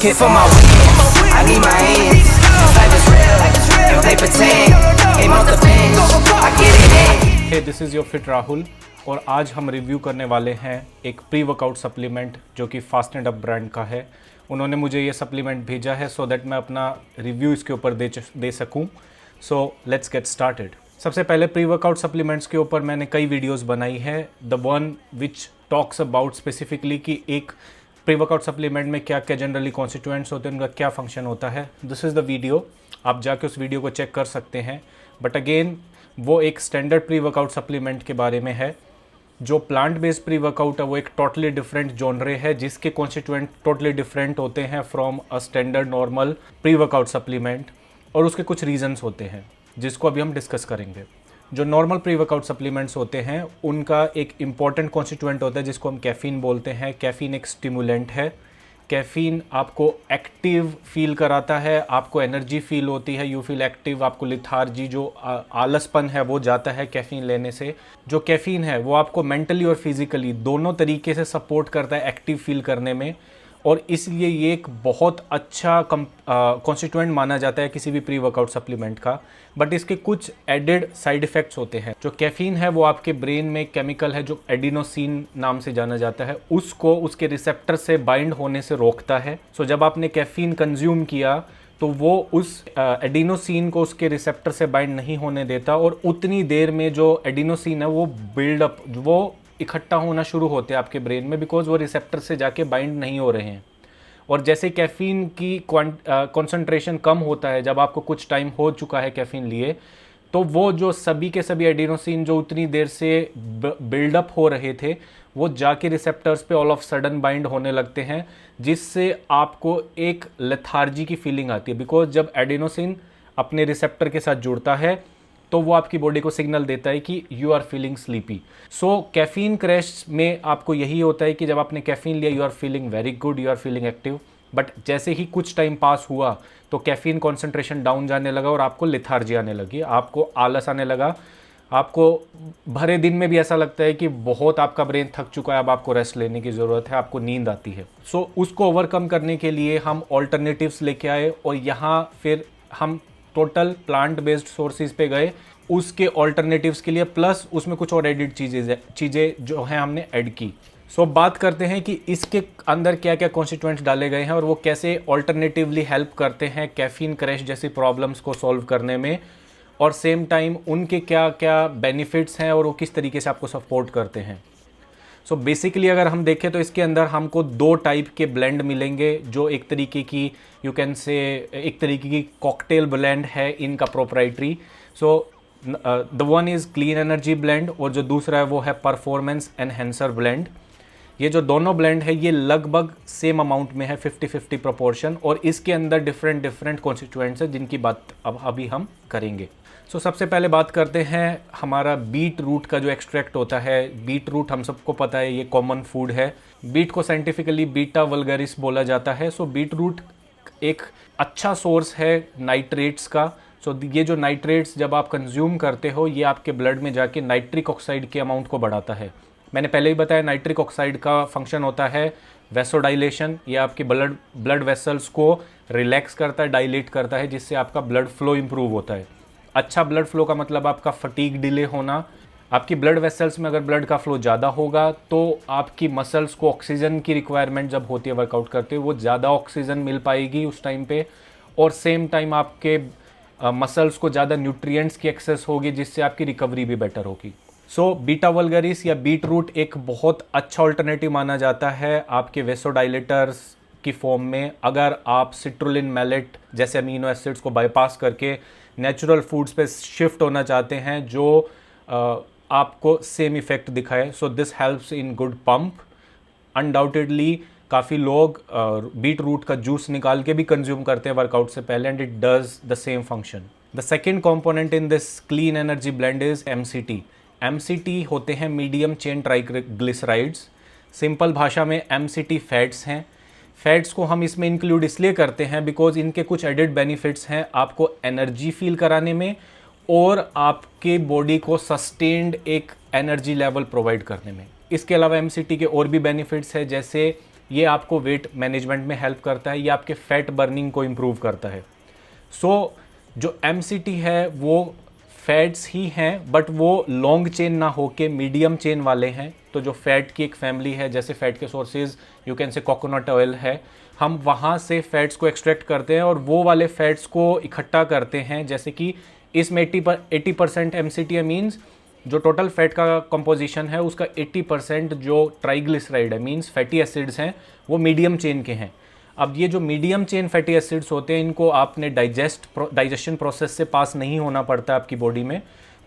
hit for my wins. I need my ends. Life is real, if they pretend. Aim off the bench, I get it in. Hey, this is your fit Rahul और आज हम review करने वाले हैं एक pre workout supplement जो कि fast and up brand का है। उन्होंने मुझे ये सप्लीमेंट भेजा है सो दैट मैं अपना रिव्यू इसके ऊपर दे सकूं। So let's get started. सबसे पहले प्री वर्कआउट सप्लीमेंट्स के ऊपर मैंने कई वीडियोस बनाई है। The one which talks about specifically कि एक प्री वर्कआउट सप्लीमेंट में क्या क्या जनरली कॉन्स्टिट्यूएंट्स होते हैं, उनका क्या फंक्शन होता है। दिस इज़ द वीडियो, आप जाके उस वीडियो को चेक कर सकते हैं। बट अगेन वो एक स्टैंडर्ड प्री वर्कआउट सप्लीमेंट के बारे में है। जो प्लांट बेस्ड प्री वर्कआउट है वो एक टोटली डिफरेंट जॉनरे है जिसके कॉन्स्टिट्यूएंट टोटली डिफरेंट होते हैं from a standard normal pre workout supplement, और उसके कुछ रीजंस होते हैं जिसको अभी हम डिस्कस करेंगे। जो नॉर्मल प्री वर्कआउट सप्लीमेंट्स होते हैं उनका एक इम्पॉर्टेंट कॉन्स्टिट्यूएंट होता है जिसको हम कैफीन बोलते हैं। कैफीन एक स्टिमुलेंट है। कैफीन आपको एक्टिव फील कराता है, आपको एनर्जी फील होती है, यू फील एक्टिव, आपको लिथार्जी जो आलसपन है वो जाता है कैफीन लेने से। जो कैफीन है वो आपको मेंटली और फिजिकली दोनों तरीके से सपोर्ट करता है एक्टिव फील करने में, और इसलिए ये एक बहुत अच्छा कॉन्स्टिट्यूएंट माना जाता है किसी भी प्री वर्कआउट सप्लीमेंट का। बट इसके कुछ एडेड साइड इफ़ेक्ट्स होते हैं। जो कैफीन है वो आपके ब्रेन में केमिकल है जो एडिनोसिन नाम से जाना जाता है, उसको उसके रिसेप्टर से बाइंड होने से रोकता है। सो जब आपने कैफीन कंज्यूम किया तो वो उस एडिनोसिन को उसके रिसेप्टर से बाइंड नहीं होने देता, और उतनी देर में जो एडिनोसिन है वो बिल्डअप वो इकट्ठा होना शुरू होते हैं आपके ब्रेन में, बिकॉज वो रिसेप्टर से जाके बाइंड नहीं हो रहे हैं। और जैसे कैफीन की कॉन्सेंट्रेशन कम होता है, जब आपको कुछ टाइम हो चुका है कैफीन लिए, तो वो जो सभी के सभी एडिनोसिन जो उतनी देर से बिल्डअप हो रहे थे वो जाके रिसेप्टर्स पे ऑल ऑफ सडन बाइंड होने लगते हैं, जिससे आपको एक लेथार्जी की फीलिंग आती है। बिकॉज जब एडिनोसिन अपने रिसेप्टर के साथ जुड़ता है तो वो आपकी बॉडी को सिग्नल देता है कि you are feeling sleepy. So caffeine crash में आपको यही होता है कि जब आपने कैफीन लिया you are feeling very good, you are feeling active, but जैसे ही कुछ टाइम पास हुआ तो कैफीन कॉन्सेंट्रेशन डाउन जाने लगा और आपको लेथार्जी आने लगी, आपको आलस आने लगा, आपको भरे दिन में भी ऐसा लगता है कि बहुत आपका ब्रेन थक चुका है, अब आपको रेस्ट लेने की ज़रूरत है, आपको नींद आती है। सो उसको ओवरकम करने के लिए हम ऑल्टरनेटिव्स लेके आए, और यहाँ फिर हम टोटल प्लांट बेस्ड सोर्सेज पे गए उसके ऑल्टरनेटिव्स के लिए, प्लस उसमें कुछ और एडिड चीज़ें जो हैं हमने ऐड की। सो बात करते हैं कि इसके अंदर क्या क्या कॉन्स्टिट्यूएंट्स डाले गए हैं और वो कैसे ऑल्टरनेटिवली हेल्प करते हैं कैफीन क्रैश जैसी प्रॉब्लम्स को सॉल्व करने में, और सेम टाइम उनके क्या क्या बेनिफिट्स हैं और वो किस तरीके से आपको सपोर्ट करते हैं। सो बेसिकली अगर हम देखें तो इसके अंदर हमको दो टाइप के ब्लेंड मिलेंगे, जो एक तरीके की यू कैन से एक तरीके की कॉकटेल ब्लेंड है इनका proprietary. So the one is clean energy blend और जो दूसरा है वो है परफॉर्मेंस एनहेंसर ब्लेंड। ये जो दोनों ब्लेंड है ये लगभग सेम अमाउंट में है, 50-50 प्रोपोर्शन, और इसके अंदर डिफरेंट कॉन्स्टिट्यूएंट्स है जिनकी बात अब अभी हम करेंगे। सो सबसे पहले बात करते हैं हमारा बीट रूट का जो एक्सट्रैक्ट होता है। बीट रूट हम सबको पता है ये कॉमन फूड है। बीट को साइंटिफिकली बीटा वल्गरिस बोला जाता है। सो बीट रूट एक अच्छा सोर्स है नाइट्रेट्स का। सो ये जो नाइट्रेट्स जब आप कंज्यूम करते हो ये आपके ब्लड में जाके नाइट्रिक ऑक्साइड के अमाउंट को बढ़ाता है। मैंने पहले ही बताया नाइट्रिक ऑक्साइड का फंक्शन होता है वेसोडाइलेशन, ये आपके ब्लड वेसल्स को रिलैक्स करता है, डायलेट करता है, जिससे आपका ब्लड फ्लो इंप्रूव होता है। अच्छा ब्लड फ्लो का मतलब आपका फटीग डिले होना। आपकी ब्लड वेसल्स में अगर ब्लड का फ्लो ज़्यादा होगा तो आपकी मसल्स को ऑक्सीजन की रिक्वायरमेंट जब होती है वर्कआउट करते हुए वो ज़्यादा ऑक्सीजन मिल पाएगी उस टाइम पे, और सेम टाइम आपके मसल्स को ज़्यादा न्यूट्रिएंट्स की एक्सेस होगी जिससे आपकी रिकवरी भी बेटर होगी। सो बीटा वल्गरिस या बीट रूट एक बहुत अच्छा ऑल्टरनेटिव माना जाता है आपके वेसोडाइलेटर्स की फॉर्म में। अगर आप सिट्रुलिन मैलेट जैसे अमीनो एसिड्स को बाईपास करके नेचुरल फूड्स पे शिफ्ट होना चाहते हैं जो आपको सेम इफेक्ट दिखाए, so this helps in good pump. Undoubtedly काफ़ी लोग बीट रूट का जूस निकाल के भी कंज्यूम करते हैं वर्कआउट से पहले, and it does the same function. The second component in this clean energy blend is MCT। MCT होते हैं मीडियम चेन ट्राइग्लिसराइड्स। सिंपल भाषा में MCT फैट्स हैं। फैट्स को हम इसमें इंक्लूड इसलिए करते हैं बिकॉज इनके कुछ एडेड बेनिफिट्स हैं आपको एनर्जी फील कराने में और आपके बॉडी को सस्टेन्ड एक एनर्जी लेवल प्रोवाइड करने में। इसके अलावा MCT के और भी बेनिफिट्स है, जैसे ये आपको वेट मैनेजमेंट में हेल्प करता है, ये आपके फैट बर्निंग को इम्प्रूव करता है। सो जो MCT है वो फैट्स ही हैं, बट वो लॉन्ग चेन ना होके मीडियम चेन वाले हैं। तो जो फैट की एक फैमिली है, जैसे फैट के sources you can say coconut oil है, हम वहाँ से फैट्स को एक्सट्रैक्ट करते हैं और वो वाले फैट्स को इकट्ठा करते हैं। जैसे कि इसमें 80% MCT है, मीन्स जो टोटल फैट का कंपोजिशन है उसका 80% जो ट्राइग्लिसराइड है, मीन्स फैटी एसिड्स हैं, वो मीडियम चेन के हैं। अब ये जो मीडियम चेन फैटी एसिड्स होते हैं, इनको आपने डाइजेशन प्रोसेस से पास नहीं होना पड़ता आपकी बॉडी में।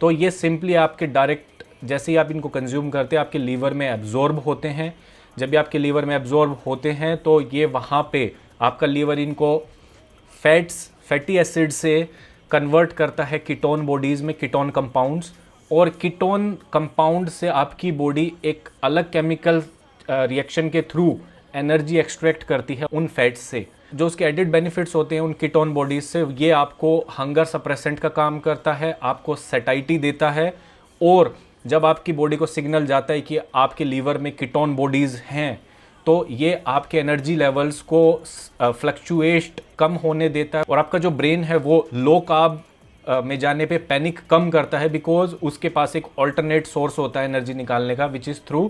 तो ये सिंपली आपके डायरेक्ट जैसे ही आप इनको कंज्यूम करते हैं आपके लीवर में एब्जॉर्ब होते हैं। जब ये आपके लीवर में एब्जॉर्ब होते हैं तो ये वहाँ पे आपका लीवर इनको फैटी एसिड से कन्वर्ट करता है कीटोन बॉडीज़ में, कीटोन कंपाउंड्स, और कीटोन कंपाउंड से आपकी बॉडी एक अलग केमिकल रिएक्शन के थ्रू एनर्जी एक्सट्रैक्ट करती है उन फैट्स से। जो उसके एडिड बेनिफिट्स होते हैं उन कीटोन बॉडीज से, ये आपको हंगर सप्रेसेंट का काम करता है, आपको सेटाइटी देता है, और जब आपकी बॉडी को सिग्नल जाता है कि आपके लीवर में कीटोन बॉडीज़ हैं तो ये आपके एनर्जी लेवल्स को फ्लक्चुएट कम होने देता है, और आपका जो ब्रेन है वो लो कार्ब में जाने पे पैनिक कम करता है, बिकॉज उसके पास एक ऑल्टरनेट सोर्स होता है एनर्जी निकालने का, which is through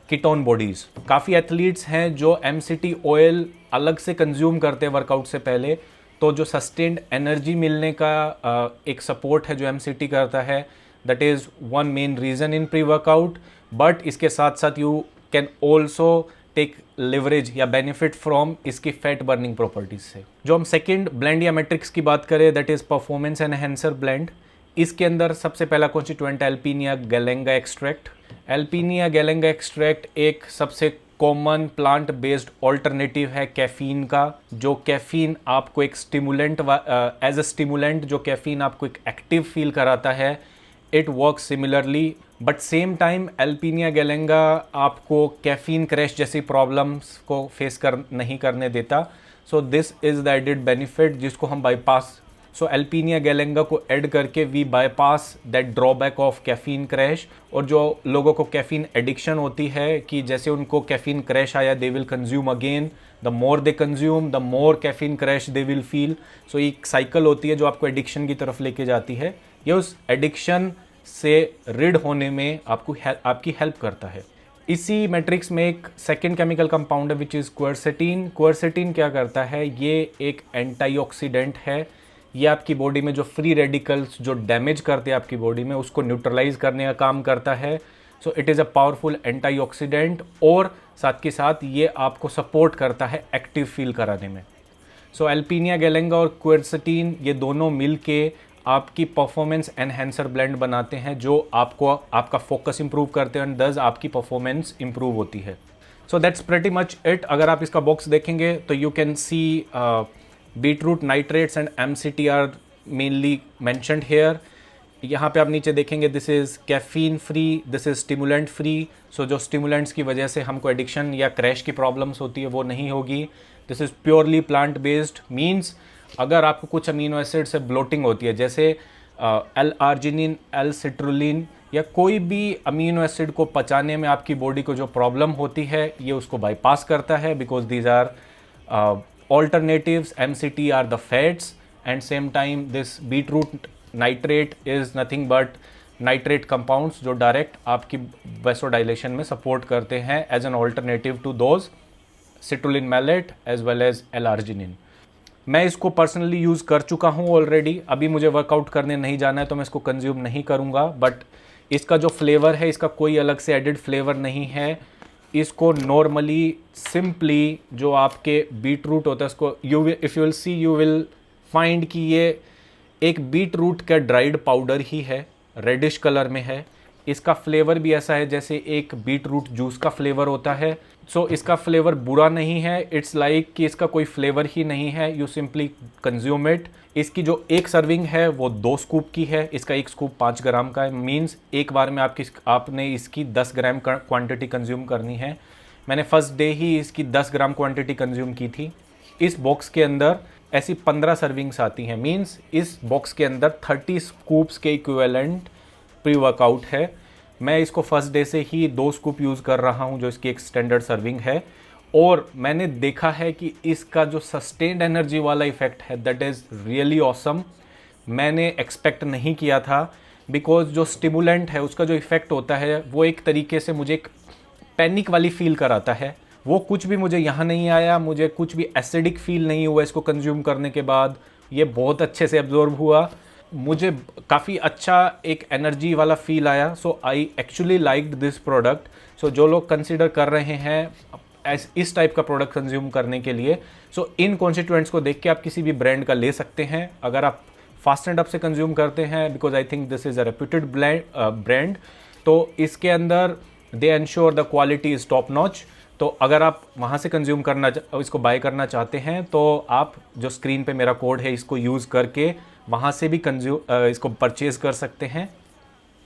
ketone bodies. काफ़ी एथलीट्स हैं जो MCT ऑयल अलग से कंज्यूम करते हैं वर्कआउट से पहले, तो जो सस्टेन्ड एनर्जी मिलने का एक सपोर्ट है जो MCT करता है, that is one main reason in pre workout. But इसके साथ साथ you can also take leverage या बेनिफिट फ्रॉम इसकी फैट बर्निंग प्रॉपर्टीज से। जो हम सेकेंड ब्लेंड या मैट्रिक्स की बात करें, that is performance enhancer blend. इसके अंदर सबसे पहला constituent Alpinia galanga extract. Alpinia galanga extract एक सबसे कॉमन प्लांट बेस्ड ऑल्टरनेटिव है कैफीन का। जो कैफीन आपको एक स्टिमुलेंट एज अ स्टिमुलेंट जो कैफीन आपको एक एक्टिव फील कराता है, it work similarly, but same time Alpinia galanga आपको कैफीन क्रैश जैसी प्रॉब्लम्स को फेस नहीं करने देता। So this is the added benefit जिसको हम बाईपास, सो एल्पिनिया गैलेंगा को ऐड करके we bypass that drawback of caffeine crash. और जो लोगों को कैफीन एडिक्शन होती है कि जैसे उनको कैफीन क्रैश आया, they will consume again, the more they consume the more caffeine crash they will feel. So एक साइकिल होती है जो आपको एडिक्शन की तरफ लेके जाती है। ये उस एडिक्शन से रिड होने में आपकी हेल्प करता है। इसी मैट्रिक्स में एक सेकेंड केमिकल कंपाउंड है विच इज़ क्वर्सेटीन। क्वर्सेटीन क्या करता है, ये एक एंटीऑक्सीडेंट है। ये आपकी बॉडी में जो फ्री रेडिकल्स जो डैमेज करते हैं आपकी बॉडी में, उसको न्यूट्रलाइज करने का काम करता है। So it is a powerful antioxidant, और साथ के साथ ये आपको सपोर्ट करता है एक्टिव फील कराने में। सो एल्पिनिया गैलेंगा और क्वर्सेटीन ये दोनों मिल के आपकी परफॉर्मेंस एनहेंसर ब्लेंड बनाते हैं, जो आपको आपका फोकस इंप्रूव करते हैं एंड दस आपकी परफॉर्मेंस इंप्रूव होती है। So that's pretty much it. अगर आप इसका बॉक्स देखेंगे तो you can see beetroot nitrates and MCT are mainly mentioned here. यहाँ पे आप नीचे देखेंगे this is caffeine free, this is stimulant free. So जो स्टिमुलेंट्स की वजह से हमको एडिक्शन या क्रैश की प्रॉब्लम्स होती है वो नहीं होगी। This is purely plant based, means अगर आपको कुछ अमीनो एसिड से ब्लोटिंग होती है, जैसे L-आर्जिनिन, L-सिट्रुलिन या कोई भी अमीनो एसिड को पचाने में आपकी बॉडी को जो प्रॉब्लम होती है, ये उसको बाईपास करता है, because these are alternatives. MCT are the fats, and same time this beetroot nitrate is nothing but nitrate compounds जो डायरेक्ट आपकी vasodilation में सपोर्ट करते हैं as an alternative to those citrulline malate as well as L-arginine। मैं इसको personally use कर चुका हूँ ऑलरेडी। अभी मुझे वर्कआउट करने नहीं जाना है तो मैं इसको कंज्यूम नहीं करूँगा, बट इसका जो फ्लेवर है, इसका कोई अलग से एडिड फ्लेवर नहीं है। इसको नॉर्मली सिंपली जो आपके बीट रूट होता है उसको if you will see you will find कि ये एक बीट रूट का ड्राइड पाउडर ही है, रेडिश कलर में है। इसका फ्लेवर भी ऐसा है जैसे एक बीट रूट जूस का फ्लेवर होता है। सो इसका फ्लेवर बुरा नहीं है, इट्स लाइक कि इसका कोई फ्लेवर ही नहीं है, यू सिंपली कंज्यूम इट। इसकी जो एक सर्विंग है वो 2 स्कूप की है, इसका एक स्कूप 5 ग्राम का है, मीन्स एक बार में आपने इसकी 10 ग्राम क्वांटिटी कंज्यूम करनी है। मैंने फर्स्ट डे ही इसकी 10 ग्राम क्वांटिटी कंज्यूम की थी। इस बॉक्स के अंदर ऐसी 15 सर्विंग्स आती हैं, मीन्स इस बॉक्स के अंदर 30 स्कूप्स के इक्विवेलेंट प्री वर्कआउट है। मैं इसको फर्स्ट डे से ही 2 स्कूप यूज़ कर रहा हूँ, जो इसकी एक स्टैंडर्ड सर्विंग है, और मैंने देखा है कि इसका जो सस्टेन्ड एनर्जी वाला इफेक्ट है दैट इज़ रियली ऑसम। मैंने एक्सपेक्ट नहीं किया था, बिकॉज जो स्टिमुलेंट है उसका जो इफ़ेक्ट होता है वो एक तरीके से मुझे एक पैनिक वाली फील कराता है। वो कुछ भी मुझे यहाँ नहीं आया, मुझे कुछ भी एसिडिक फील नहीं हुआ इसको कंज्यूम करने के बाद। ये बहुत अच्छे से एब्जॉर्ब हुआ, मुझे काफ़ी अच्छा एक एनर्जी वाला फील आया। So I actually liked this product. So जो लोग कंसिडर कर रहे हैं इस टाइप का प्रोडक्ट कंज्यूम करने के लिए, सो इन कॉन्स्टिट्यूएंट्स को देख के आप किसी भी ब्रांड का ले सकते हैं। अगर आप फास्ट एंड अप से कंज्यूम करते हैं, because I think this is a reputed brand, तो इसके अंदर they ensure the quality is top notch. तो अगर आप वहाँ से कंज्यूम करना, इसको बाय करना चाहते हैं, तो आप जो स्क्रीन पे मेरा कोड है इसको यूज़ करके वहाँ से भी इसको परचेज कर सकते हैं।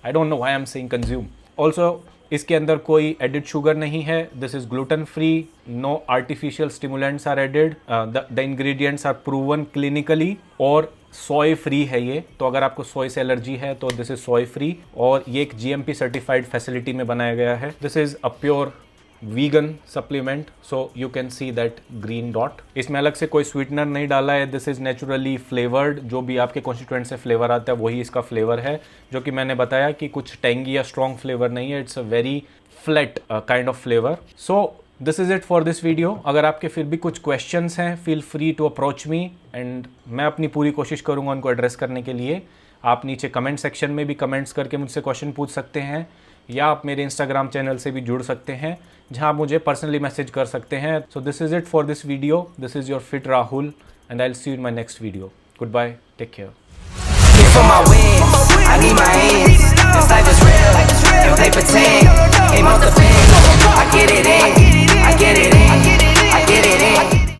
I don't know why I am saying consume. Also इसके अंदर कोई एडिड शुगर नहीं है, this is gluten free, no artificial stimulants are added, the ingredients are proven clinically, और सोय फ्री है ये। तो अगर आपको सोय से एलर्जी है तो दिस इज़ सोय फ्री, और ये एक GMP सर्टिफाइड फैसिलिटी में बनाया गया है। This is a pure vegan supplement, so you can see that green dot. इसमें अलग से कोई स्वीटनर नहीं डाला है, दिस इज़ नेचुरली फ्लेवर्ड। जो भी आपके कॉन्स्टिट्यूएंट से फ्लेवर आता है वही इसका फ्लेवर है, जो कि मैंने बताया कि कुछ टेंगी या स्ट्रॉन्ग फ्लेवर नहीं है, it's a very flat kind of flavour. So this is it for this video. अगर आपके फिर भी कुछ क्वेश्चंस हैं, feel free to approach me and मैं अपनी पूरी कोशिश करूँगा उनको एड्रेस करने के लिए। आप नीचे कमेंट सेक्शन में भी कमेंट्स करके मुझसे क्वेश्चन पूछ सकते हैं, या आप मेरे इंस्टाग्राम चैनल से भी जुड़ सकते हैं, जहां आप मुझे पर्सनली मैसेज कर सकते हैं। So this is it for this video. This is your fit Rahul and I will see you in my next video. Good bye, take care. For my wins, I need my ends. This life is real, if they pretend. Aim off the pen, I get it in, I get it in, I get it in.